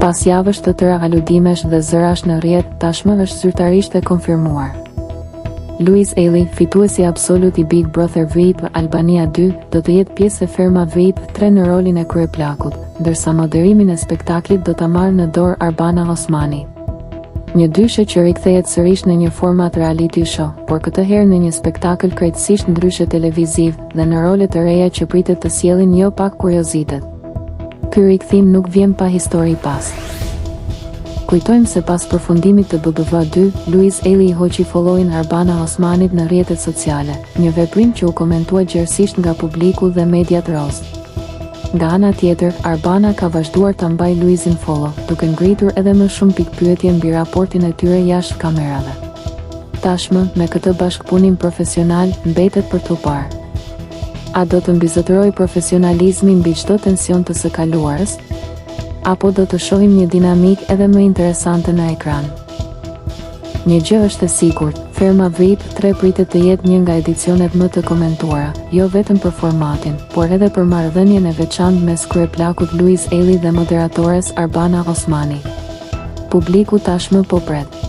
Pas javësh të tëra aludimesh dhe zërash në rrjet, tashmë është zyrtarisht e konfirmuar. Louise Ailey, fituesi absolut i Big Brother VIP Albania 2, do të jetë pjesë e Ferma VIP 3 në rolin e kryeplakut, ndërsa moderimin e spektaklit do ta marrë në dorë Arbana Osmani. Një dyshe që rikthehet sërish në një format reality show, por këtë herë në një spektakël krejtësisht ndryshe televiziv dhe në role të reja që pritet të sjellin jo pak kuriozitet. Ky rikthim nuk vjen pa histori pas. Kujtojmë se pas përfundimit të BBV2, Louise Ailey i hoqi followin Arbana Osmanit në rrjetet sociale, një veprim që u komentua gjerësisht nga publiku dhe mediat roz. Nga ana tjetër, Arbana ka vazhduar ta mbajë Louisin follow, duke ngritur edhe më shumë pikpyetje mbi raportin e tyre jashtë kamerave. Tashmë, me këtë bashkëpunim profesional, mbetet për t'u parë. A do të mbizotërojë profesionalizmi mbi çdo tension të së kaluarës? Apo do të shohim një dinamik edhe më interesante në ekran? Një gjë është e sigurt, Ferma VIP 3 pritet të jetë një nga edicionet më të komentuara, jo vetëm për formatin, por edhe për marrëdhënien e veçantë mes kryeplakut Louise Ailey dhe moderatores Arbana Osmani. Publiku tashmë po pret.